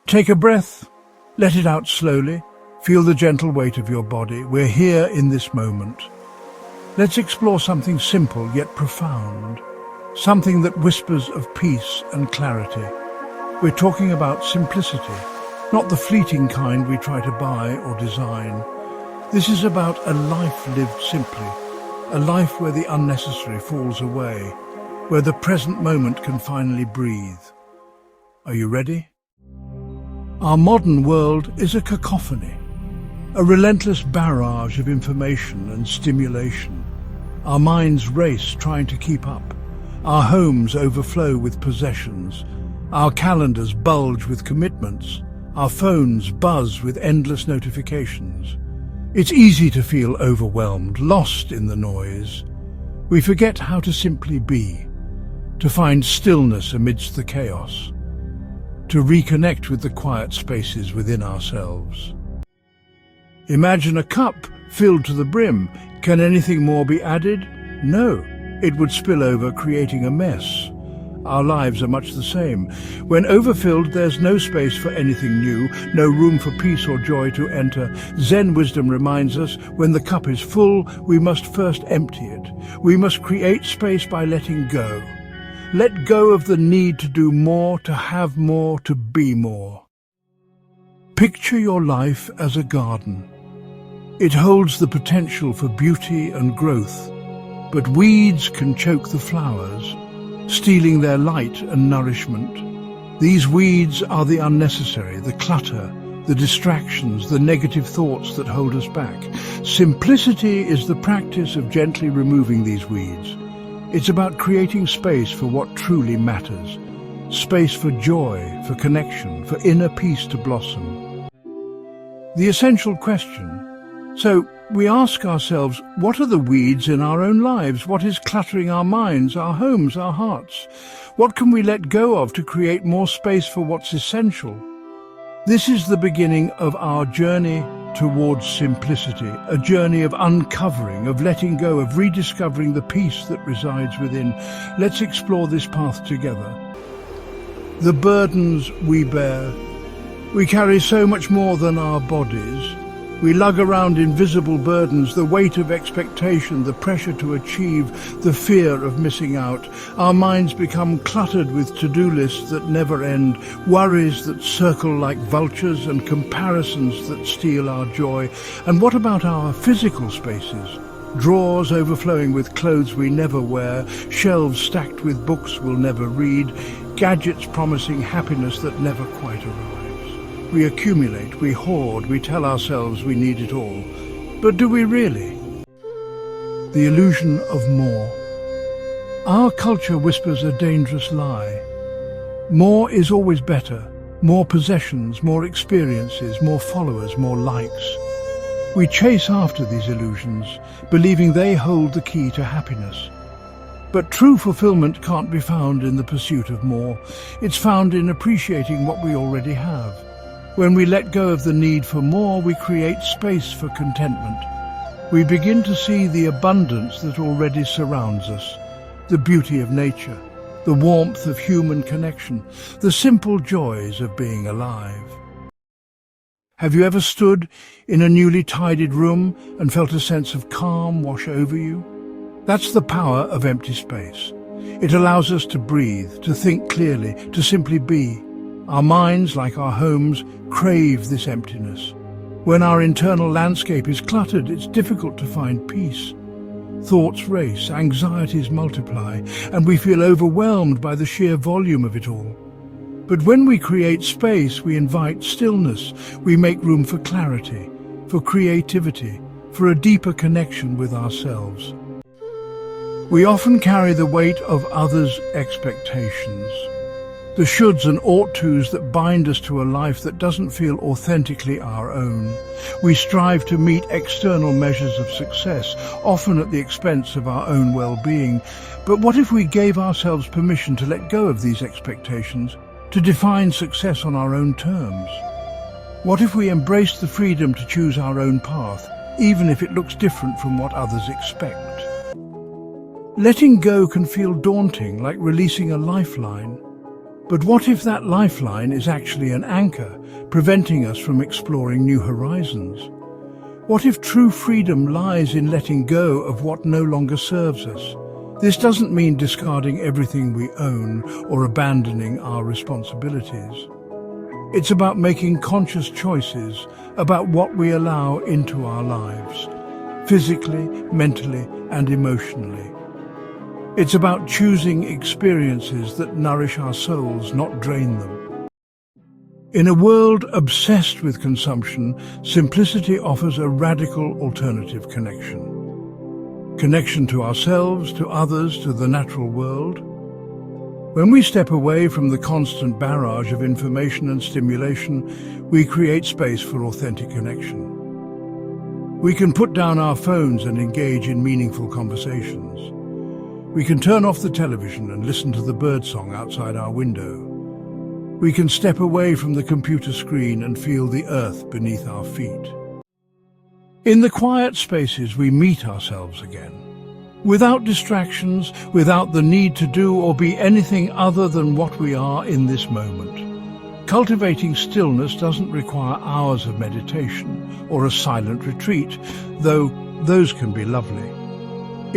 Take a breath, let it out slowly, feel the gentle weight of your body. We're here in this moment. Let's explore something simple yet profound, something that whispers of peace and clarity. We're talking about simplicity, not the fleeting kind we try to buy or design. This is about a life lived simply, a life where the unnecessary falls away, where the present moment can finally breathe. Are you ready? Our modern world is a cacophony, a relentless barrage of information and stimulation. Our minds race trying to keep up. Our homes overflow with possessions. Our calendars bulge with commitments. Our phones buzz with endless notifications. It's easy to feel overwhelmed, lost in the noise. We forget how to simply be, to find stillness amidst the chaos, to reconnect with the quiet spaces within ourselves. Imagine a cup filled to the brim. Can anything more be added? No, it would spill over, creating a mess. Our lives are much the same. When overfilled, there's no space for anything new, no room for peace or joy to enter. Zen wisdom reminds us, when the cup is full, we must first empty it. We must create space by letting go. Let go of the need to do more, to have more, to be more. Picture your life as a garden. It holds the potential for beauty and growth, but weeds can choke the flowers, stealing their light and nourishment. These weeds are the unnecessary, the clutter, the distractions, the negative thoughts that hold us back. Simplicity is the practice of gently removing these weeds. It's about creating space for what truly matters, space for joy, for connection, for inner peace to blossom. The essential question. So we ask ourselves, what are the weeds in our own lives? What is cluttering our minds, our homes, our hearts? What can we let go of to create more space for what's essential? This is the beginning of our journey towards simplicity, a journey of uncovering, of letting go, of rediscovering the peace that resides within. Let's explore this path together. The burdens we bear. We carry so much more than our bodies. We lug around invisible burdens, the weight of expectation, the pressure to achieve, the fear of missing out. Our minds become cluttered with to-do lists that never end, worries that circle like vultures, and comparisons that steal our joy. And what about our physical spaces? Drawers overflowing with clothes we never wear, shelves stacked with books we'll never read, gadgets promising happiness that never quite arrive. We accumulate, we hoard, we tell ourselves we need it all. But do we really? The illusion of more. Our culture whispers a dangerous lie. More is always better. More possessions, more experiences, more followers, more likes. We chase after these illusions, believing they hold the key to happiness. But true fulfillment can't be found in the pursuit of more. It's found in appreciating what we already have. When we let go of the need for more, we create space for contentment. We begin to see the abundance that already surrounds us, the beauty of nature, the warmth of human connection, the simple joys of being alive. Have you ever stood in a newly tidied room and felt a sense of calm wash over you? That's the power of empty space. It allows us to breathe, to think clearly, to simply be. Our minds, like our homes, crave this emptiness. When our internal landscape is cluttered, it's difficult to find peace. Thoughts race, anxieties multiply, and we feel overwhelmed by the sheer volume of it all. But when we create space, we invite stillness. We make room for clarity, for creativity, for a deeper connection with ourselves. We often carry the weight of others' expectations, the shoulds and ought-tos that bind us to a life that doesn't feel authentically our own. We strive to meet external measures of success, often at the expense of our own well-being. But what if we gave ourselves permission to let go of these expectations, to define success on our own terms? What if we embraced the freedom to choose our own path, even if it looks different from what others expect? Letting go can feel daunting, like releasing a lifeline. But what if that lifeline is actually an anchor, preventing us from exploring new horizons? What if true freedom lies in letting go of what no longer serves us? This doesn't mean discarding everything we own or abandoning our responsibilities. It's about making conscious choices about what we allow into our lives, physically, mentally, and emotionally. It's about choosing experiences that nourish our souls, not drain them. In a world obsessed with consumption, simplicity offers a radical alternative connection. Connection to ourselves, to others, to the natural world. When we step away from the constant barrage of information and stimulation, we create space for authentic connection. We can put down our phones and engage in meaningful conversations. We can turn off the television and listen to the birdsong outside our window. We can step away from the computer screen and feel the earth beneath our feet. In the quiet spaces, we meet ourselves again. Without distractions, without the need to do or be anything other than what we are in this moment. Cultivating stillness doesn't require hours of meditation or a silent retreat, though those can be lovely.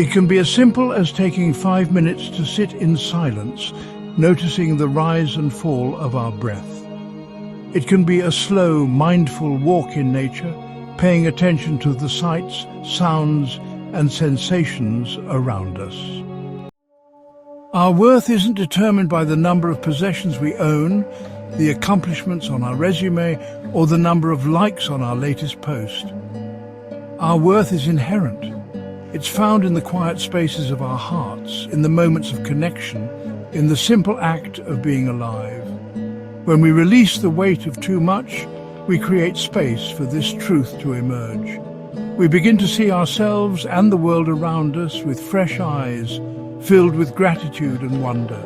It can be as simple as taking 5 minutes to sit in silence, noticing the rise and fall of our breath. It can be a slow, mindful walk in nature, paying attention to the sights, sounds, and sensations around us. Our worth isn't determined by the number of possessions we own, the accomplishments on our resume, or the number of likes on our latest post. Our worth is inherent. It's found in the quiet spaces of our hearts, in the moments of connection, in the simple act of being alive. When we release the weight of too much, we create space for this truth to emerge. We begin to see ourselves and the world around us with fresh eyes, filled with gratitude and wonder.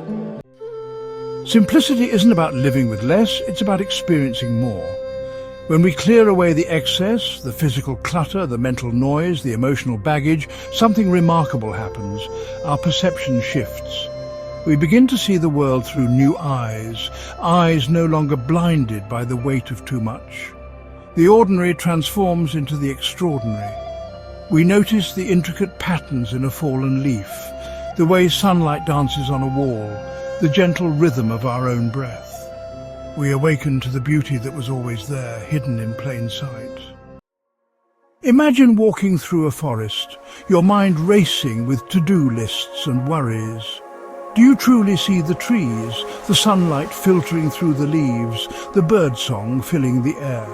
Simplicity isn't about living with less, it's about experiencing more. When we clear away the excess, the physical clutter, the mental noise, the emotional baggage, something remarkable happens. Our perception shifts. We begin to see the world through new eyes, eyes no longer blinded by the weight of too much. The ordinary transforms into the extraordinary. We notice the intricate patterns in a fallen leaf, the way sunlight dances on a wall, the gentle rhythm of our own breath. We awaken to the beauty that was always there, hidden in plain sight. Imagine walking through a forest, your mind racing with to-do lists and worries. Do you truly see the trees, the sunlight filtering through the leaves, the birdsong filling the air?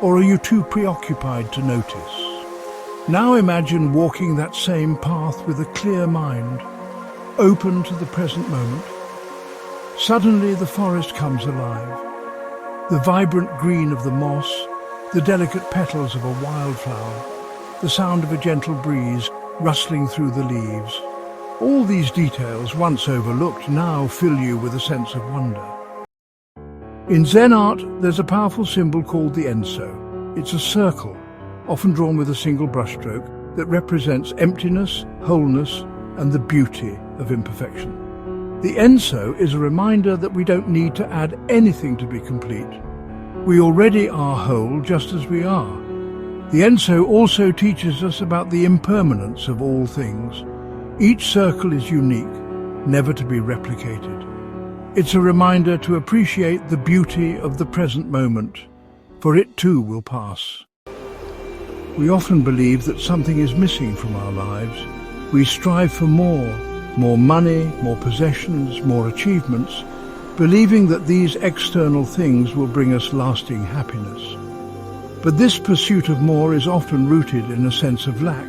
Or are you too preoccupied to notice? Now imagine walking that same path with a clear mind, open to the present moment. Suddenly the forest comes alive. The vibrant green of the moss, the delicate petals of a wildflower, the sound of a gentle breeze rustling through the leaves. All these details, once overlooked, now fill you with a sense of wonder. In Zen art, there's a powerful symbol called the Enso. It's a circle, often drawn with a single brushstroke, that represents emptiness, wholeness, and the beauty of imperfection. The Enso is a reminder that we don't need to add anything to be complete. We already are whole just as we are. The Enso also teaches us about the impermanence of all things. Each circle is unique, never to be replicated. It's a reminder to appreciate the beauty of the present moment, for it too will pass. We often believe that something is missing from our lives. We strive for more money, more possessions, more achievements, believing that these external things will bring us lasting happiness. But this pursuit of more is often rooted in a sense of lack,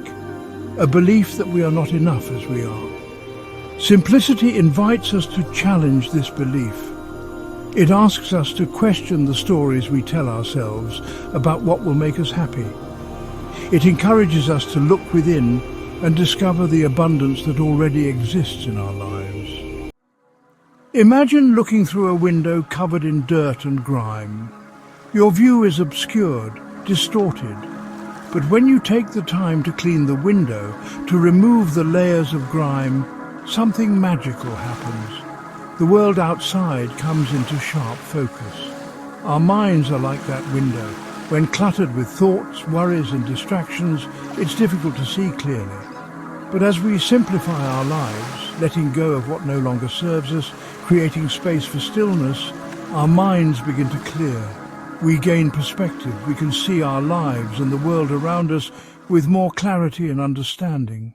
a belief that we are not enough as we are. Simplicity invites us to challenge this belief. It asks us to question the stories we tell ourselves about what will make us happy. It encourages us to look within and discover the abundance that already exists in our lives. Imagine looking through a window covered in dirt and grime. Your view is obscured, distorted. But when you take the time to clean the window, to remove the layers of grime, something magical happens. the world outside comes into sharp focus. Our minds are like that window. When cluttered with thoughts, worries and distractions, it's difficult to see clearly. But as we simplify our lives, letting go of what no longer serves us, creating space for stillness, our minds begin to clear. We gain perspective. We can see our lives and the world around us with more clarity and understanding.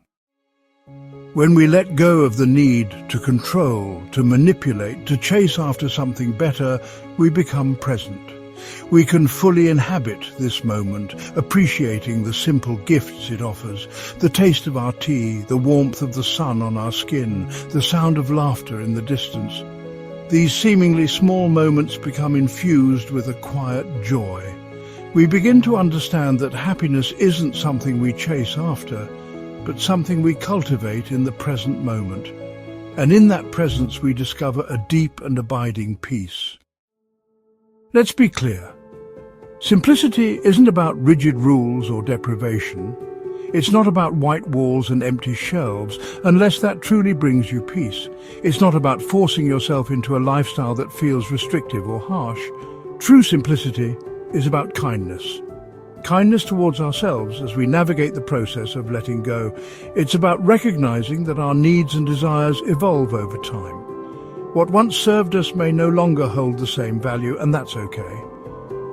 When we let go of the need to control, to manipulate, to chase after something better, we become present. We can fully inhabit this moment, appreciating the simple gifts it offers, the taste of our tea, the warmth of the sun on our skin, the sound of laughter in the distance. These seemingly small moments become infused with a quiet joy. We begin to understand that happiness isn't something we chase after, but something we cultivate in the present moment. And in that presence we discover a deep and abiding peace. Let's be clear. Simplicity isn't about rigid rules or deprivation. It's not about white walls and empty shelves, unless that truly brings you peace. It's not about forcing yourself into a lifestyle that feels restrictive or harsh. True simplicity is about kindness. Kindness towards ourselves as we navigate the process of letting go. It's about recognizing that our needs and desires evolve over time. What once served us may no longer hold the same value, and that's okay.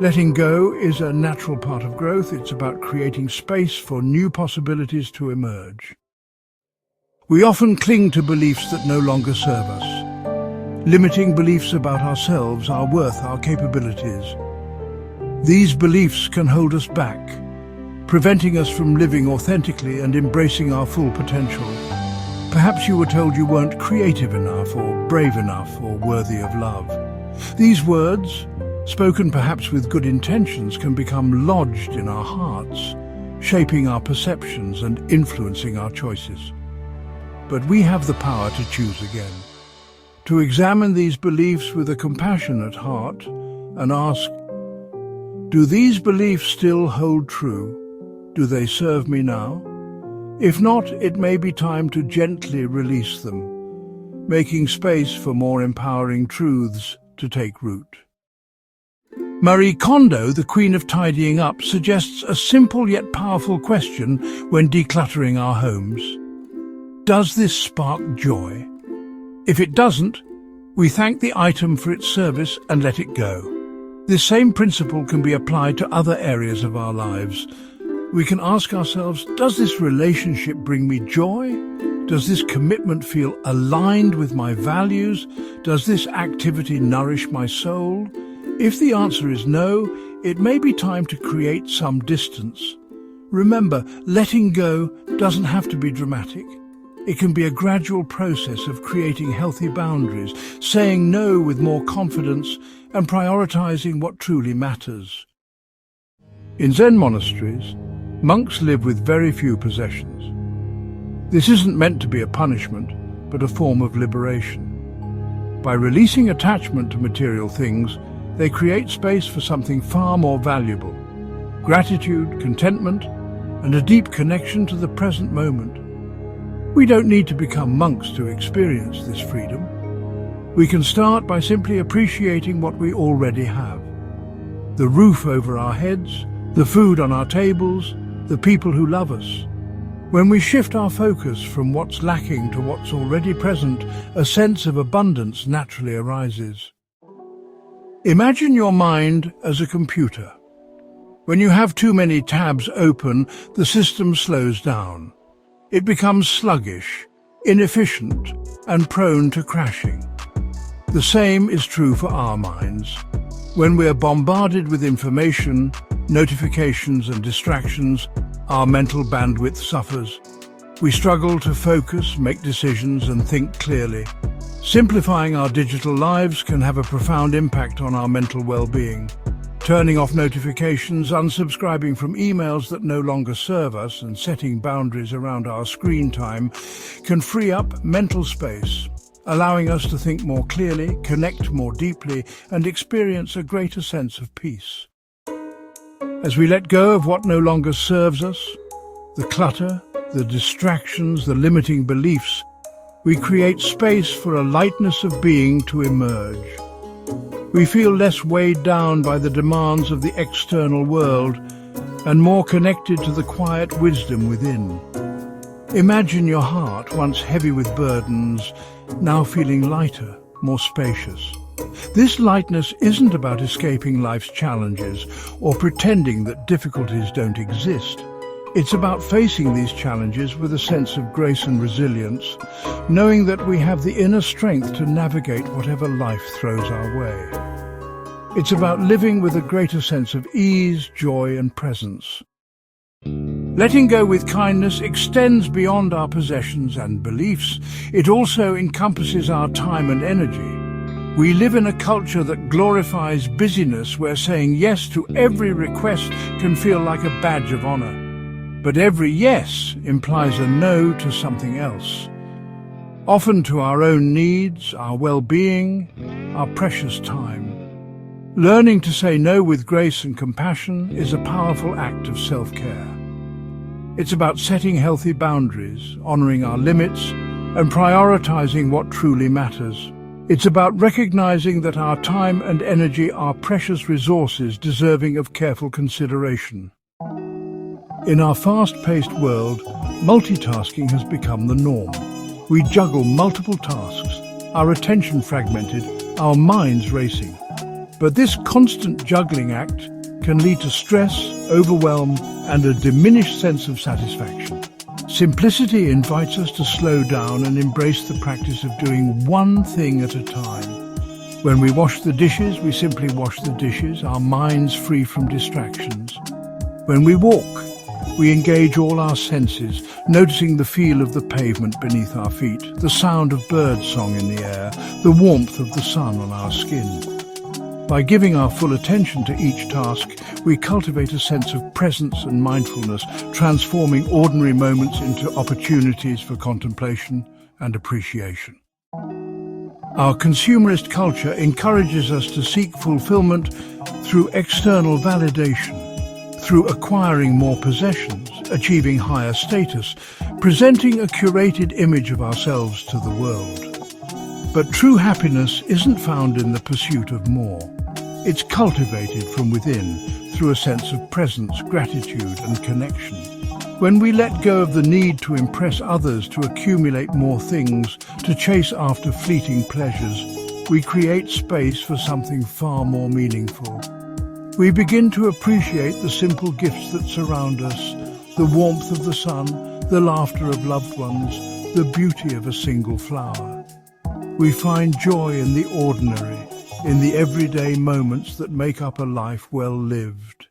Letting go is a natural part of growth. It's about creating space for new possibilities to emerge. We often cling to beliefs that no longer serve us. Limiting beliefs about ourselves, our worth, our capabilities. These beliefs can hold us back, preventing us from living authentically and embracing our full potential. Perhaps you were told you weren't creative enough or brave enough or worthy of love. These words, spoken perhaps with good intentions, can become lodged in our hearts, shaping our perceptions and influencing our choices. But we have the power to choose again, to examine these beliefs with a compassionate heart and ask, do these beliefs still hold true? Do they serve me now? If not, it may be time to gently release them, making space for more empowering truths to take root. Marie Kondo, the Queen of Tidying Up, suggests a simple yet powerful question when decluttering our homes. Does this spark joy? If it doesn't, we thank the item for its service and let it go. This same principle can be applied to other areas of our lives. We can ask ourselves, does this relationship bring me joy? Does this commitment feel aligned with my values? Does this activity nourish my soul? If the answer is no, it may be time to create some distance. Remember, letting go doesn't have to be dramatic. It can be a gradual process of creating healthy boundaries, saying no with more confidence, and prioritizing what truly matters. In Zen monasteries, monks live with very few possessions. This isn't meant to be a punishment, but a form of liberation. By releasing attachment to material things, they create space for something far more valuable: gratitude, contentment, and a deep connection to the present moment. We don't need to become monks to experience this freedom. We can start by simply appreciating what we already have: the roof over our heads, the food on our tables, the people who love us. When we shift our focus from what's lacking to what's already present, a sense of abundance naturally arises. Imagine your mind as a computer. When you have too many tabs open, the system slows down. It becomes sluggish, inefficient, and prone to crashing. The same is true for our minds. When we're bombarded with information, notifications and distractions, our mental bandwidth suffers. We struggle to focus, make decisions, and think clearly. Simplifying our digital lives can have a profound impact on our mental well-being. Turning off notifications, unsubscribing from emails that no longer serve us, and setting boundaries around our screen time can free up mental space, allowing us to think more clearly, connect more deeply, and experience a greater sense of peace. As we let go of what no longer serves us, the clutter, the distractions, the limiting beliefs, we create space for a lightness of being to emerge. We feel less weighed down by the demands of the external world and more connected to the quiet wisdom within. Imagine your heart, once heavy with burdens, now feeling lighter, more spacious. This lightness isn't about escaping life's challenges or pretending that difficulties don't exist. It's about facing these challenges with a sense of grace and resilience, knowing that we have the inner strength to navigate whatever life throws our way. It's about living with a greater sense of ease, joy, and presence. Letting go with kindness extends beyond our possessions and beliefs. It also encompasses our time and energy. We live in a culture that glorifies busyness, where saying yes to every request can feel like a badge of honor. But every yes implies a no to something else. Often to our own needs, our well-being, our precious time. Learning to say no with grace and compassion is a powerful act of self-care. It's about setting healthy boundaries, honoring our limits, and prioritizing what truly matters. It's about recognizing that our time and energy are precious resources deserving of careful consideration. In our fast-paced world, multitasking has become the norm. We juggle multiple tasks, our attention fragmented, our minds racing. But this constant juggling act can lead to stress, overwhelm, and a diminished sense of satisfaction. Simplicity invites us to slow down and embrace the practice of doing one thing at a time. When we wash the dishes, we simply wash the dishes, our minds free from distractions. When we walk, we engage all our senses, noticing the feel of the pavement beneath our feet, the sound of birdsong in the air, the warmth of the sun on our skin. By giving our full attention to each task, we cultivate a sense of presence and mindfulness, transforming ordinary moments into opportunities for contemplation and appreciation. Our consumerist culture encourages us to seek fulfillment through external validation, through acquiring more possessions, achieving higher status, presenting a curated image of ourselves to the world. But true happiness isn't found in the pursuit of more. It's cultivated from within through a sense of presence, gratitude, and connection. When we let go of the need to impress others, to accumulate more things, to chase after fleeting pleasures, we create space for something far more meaningful. We begin to appreciate the simple gifts that surround us, the warmth of the sun, the laughter of loved ones, the beauty of a single flower. We find joy in the ordinary, in the everyday moments that make up a life well lived.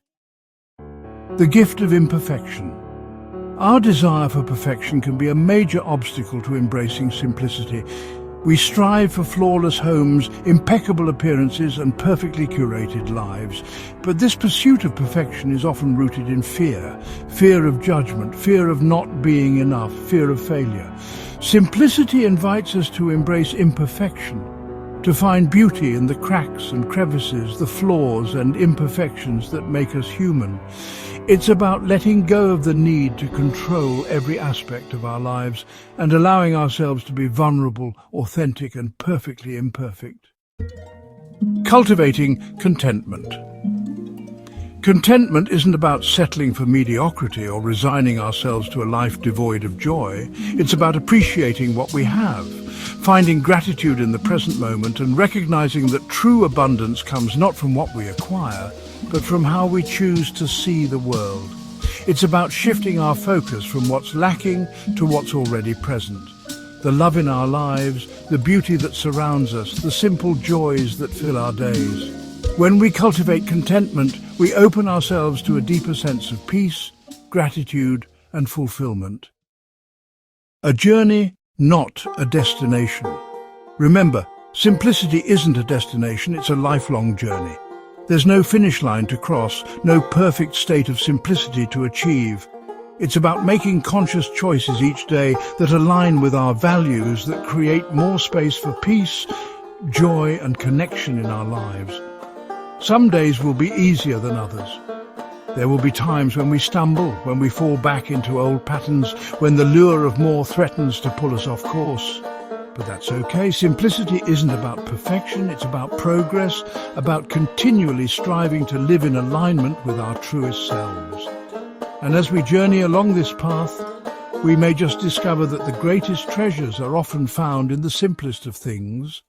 The gift of imperfection. Our desire for perfection can be a major obstacle to embracing simplicity. We strive for flawless homes, impeccable appearances, and perfectly curated lives. But this pursuit of perfection is often rooted in fear. Fear of judgment, fear of not being enough, fear of failure. Simplicity invites us to embrace imperfection, to find beauty in the cracks and crevices, the flaws and imperfections that make us human. It's about letting go of the need to control every aspect of our lives and allowing ourselves to be vulnerable, authentic, and perfectly imperfect. Cultivating contentment. Contentment isn't about settling for mediocrity or resigning ourselves to a life devoid of joy. It's about appreciating what we have, finding gratitude in the present moment, and recognizing that true abundance comes not from what we acquire, but from how we choose to see the world. It's about shifting our focus from what's lacking to what's already present. The love in our lives, the beauty that surrounds us, the simple joys that fill our days. When we cultivate contentment, we open ourselves to a deeper sense of peace, gratitude, and fulfillment. A journey, not a destination. Remember, simplicity isn't a destination, it's a lifelong journey. There's no finish line to cross, no perfect state of simplicity to achieve. It's about making conscious choices each day that align with our values, that create more space for peace, joy, and connection in our lives. Some days will be easier than others. There will be times when we stumble, when we fall back into old patterns, when the lure of more threatens to pull us off course. But that's okay. Simplicity isn't about perfection, it's about progress, about continually striving to live in alignment with our truest selves. And as we journey along this path, we may just discover that the greatest treasures are often found in the simplest of things.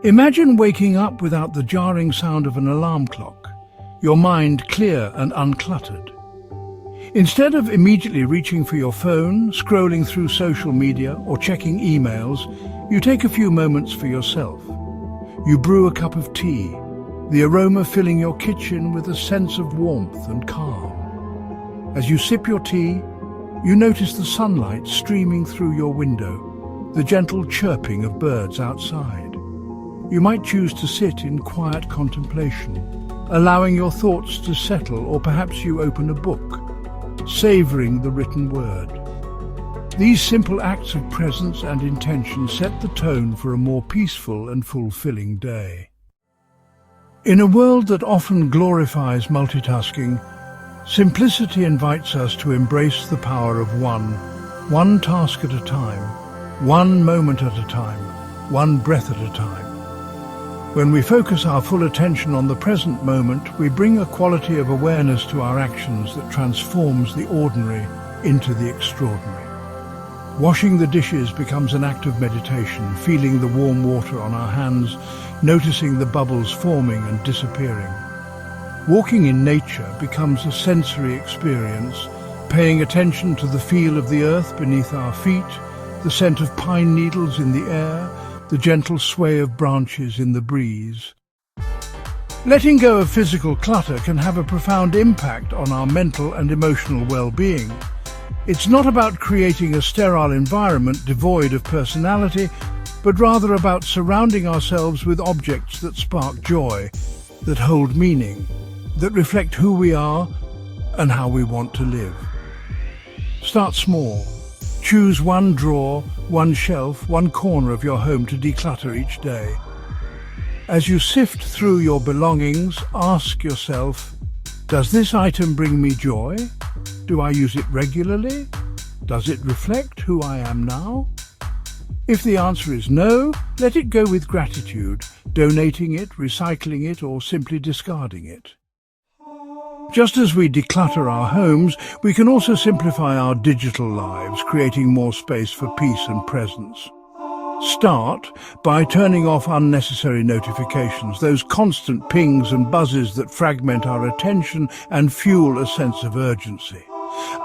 Imagine waking up without the jarring sound of an alarm clock, your mind clear and uncluttered. Instead of immediately reaching for your phone, scrolling through social media or checking emails, you take a few moments for yourself. You brew a cup of tea, the aroma filling your kitchen with a sense of warmth and calm. As you sip your tea, you notice the sunlight streaming through your window, the gentle chirping of birds outside. You might choose to sit in quiet contemplation, allowing your thoughts to settle, or perhaps you open a book, savoring the written word. These simple acts of presence and intention set the tone for a more peaceful and fulfilling day. In a world that often glorifies multitasking, simplicity invites us to embrace the power of one task at a time, one moment at a time, one breath at a time. When we focus our full attention on the present moment, we bring a quality of awareness to our actions that transforms the ordinary into the extraordinary. Washing the dishes becomes an act of meditation, feeling the warm water on our hands, noticing the bubbles forming and disappearing. Walking in nature becomes a sensory experience, paying attention to the feel of the earth beneath our feet, the scent of pine needles in the air, the gentle sway of branches in the breeze. Letting go of physical clutter can have a profound impact on our mental and emotional well-being. It's not about creating a sterile environment devoid of personality, but rather about surrounding ourselves with objects that spark joy, that hold meaning, that reflect who we are and how we want to live. Start small. Choose one drawer, one shelf, one corner of your home to declutter each day. As you sift through your belongings, ask yourself, does this item bring me joy? Do I use it regularly? Does it reflect who I am now? If the answer is no, let it go with gratitude, donating it, recycling it, or simply discarding it. Just as we declutter our homes, we can also simplify our digital lives, creating more space for peace and presence. Start by turning off unnecessary notifications, those constant pings and buzzes that fragment our attention and fuel a sense of urgency.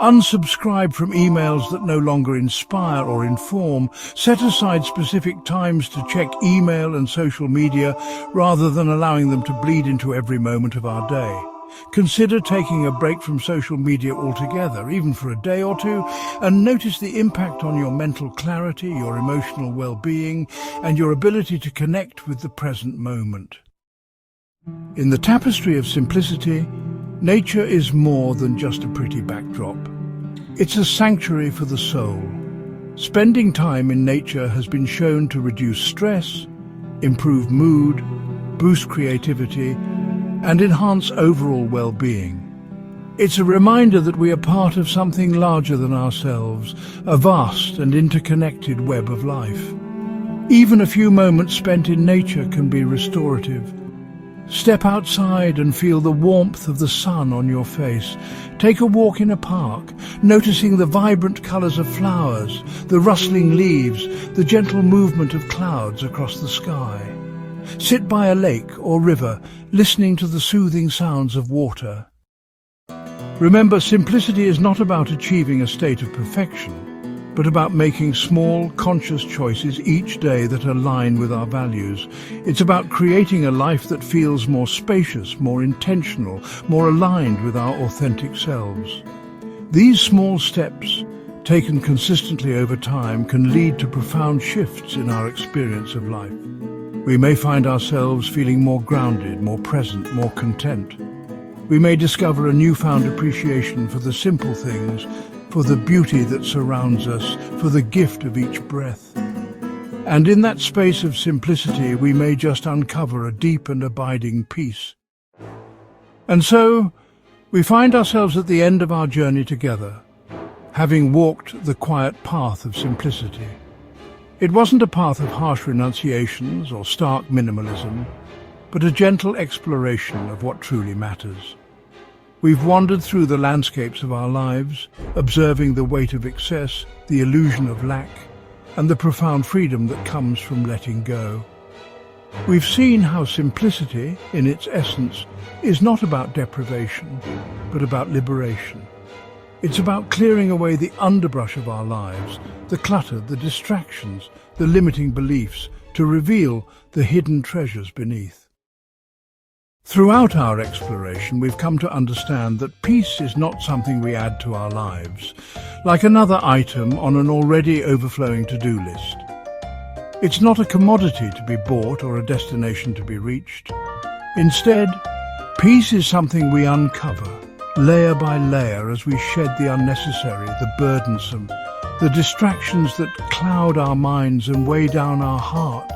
Unsubscribe from emails that no longer inspire or inform. Set aside specific times to check email and social media rather than allowing them to bleed into every moment of our day. Consider taking a break from social media altogether, even for a day or two, and notice the impact on your mental clarity, your emotional well-being, and your ability to connect with the present moment. In the tapestry of simplicity, nature is more than just a pretty backdrop. It's a sanctuary for the soul. Spending time in nature has been shown to reduce stress, improve mood, boost creativity, and enhance overall well-being. It's a reminder that we are part of something larger than ourselves, a vast and interconnected web of life. Even a few moments spent in nature can be restorative. Step outside and feel the warmth of the sun on your face. Take a walk in a park, noticing the vibrant colours of flowers, the rustling leaves, the gentle movement of clouds across the sky. Sit by a lake or river, listening to the soothing sounds of water. Remember, simplicity is not about achieving a state of perfection, but about making small, conscious choices each day that align with our values. It's about creating a life that feels more spacious, more intentional, more aligned with our authentic selves. These small steps, taken consistently over time, can lead to profound shifts in our experience of life. We may find ourselves feeling more grounded, more present, more content. We may discover a newfound appreciation for the simple things, for the beauty that surrounds us, for the gift of each breath. And in that space of simplicity, we may just uncover a deep and abiding peace. And so, we find ourselves at the end of our journey together, having walked the quiet path of simplicity. It wasn't a path of harsh renunciations or stark minimalism, but a gentle exploration of what truly matters. We've wandered through the landscapes of our lives, observing the weight of excess, the illusion of lack, and the profound freedom that comes from letting go. We've seen how simplicity, in its essence, is not about deprivation, but about liberation. It's about clearing away the underbrush of our lives, the clutter, the distractions, the limiting beliefs, to reveal the hidden treasures beneath. Throughout our exploration, we've come to understand that peace is not something we add to our lives, like another item on an already overflowing to-do list. It's not a commodity to be bought or a destination to be reached. Instead, peace is something we uncover, layer by layer, as we shed the unnecessary, the burdensome, the distractions that cloud our minds and weigh down our hearts.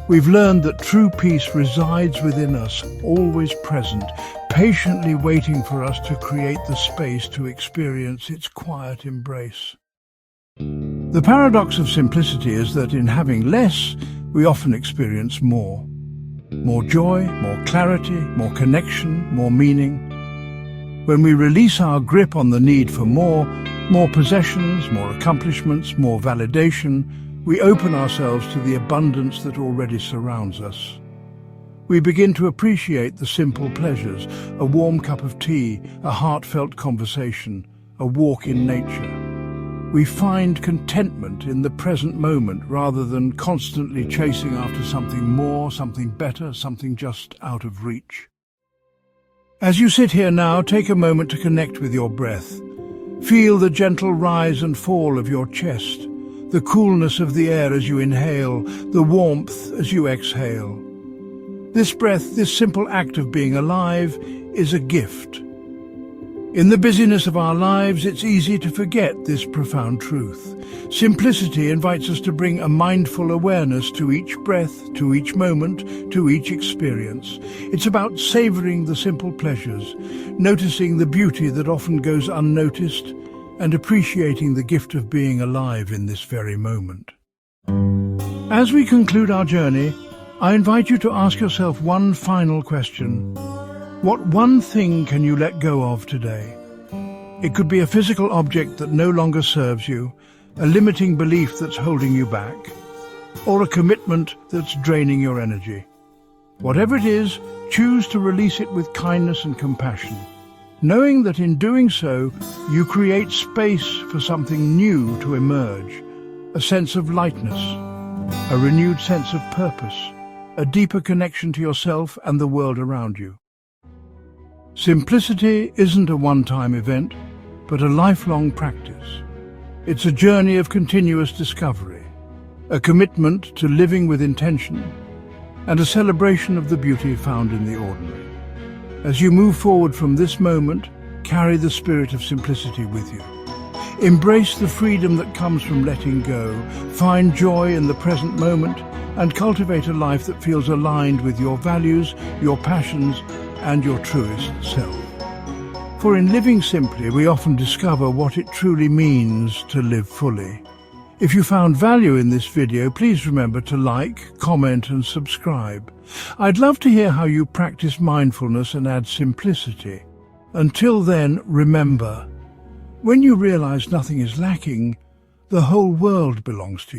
We've learned that true peace resides within us, always present, patiently waiting for us to create the space to experience its quiet embrace. The paradox of simplicity is that in having less, we often experience more. More joy, more clarity, more connection, more meaning. When we release our grip on the need for more possessions, more accomplishments, more validation, we open ourselves to the abundance that already surrounds us. We begin to appreciate the simple pleasures, a warm cup of tea, a heartfelt conversation, a walk in nature. We find contentment in the present moment rather than constantly chasing after something more, something better, something just out of reach. As you sit here now, take a moment to connect with your breath. Feel the gentle rise and fall of your chest, the coolness of the air as you inhale, the warmth as you exhale. This breath, this simple act of being alive, is a gift. In the busyness of our lives, it's easy to forget this profound truth. Simplicity invites us to bring a mindful awareness to each breath, to each moment, to each experience. It's about savoring the simple pleasures, noticing the beauty that often goes unnoticed, and appreciating the gift of being alive in this very moment. As we conclude our journey, I invite you to ask yourself one final question. What one thing can you let go of today? It could be a physical object that no longer serves you, a limiting belief that's holding you back, or a commitment that's draining your energy. Whatever it is, choose to release it with kindness and compassion, knowing that in doing so, you create space for something new to emerge, a sense of lightness, a renewed sense of purpose, a deeper connection to yourself and the world around you. Simplicity isn't a one-time event, but a lifelong practice. It's a journey of continuous discovery, a commitment to living with intention, and a celebration of the beauty found in the ordinary. As you move forward from this moment, carry the spirit of simplicity with you. Embrace the freedom that comes from letting go, find joy in the present moment, and cultivate a life that feels aligned with your values, your passions, and your truest self. For in living simply, we often discover what it truly means to live fully. If you found value in this video, please remember to like, comment, and subscribe. I'd love to hear how you practice mindfulness and add simplicity. Until then, remember, when you realize nothing is lacking, the whole world belongs to you.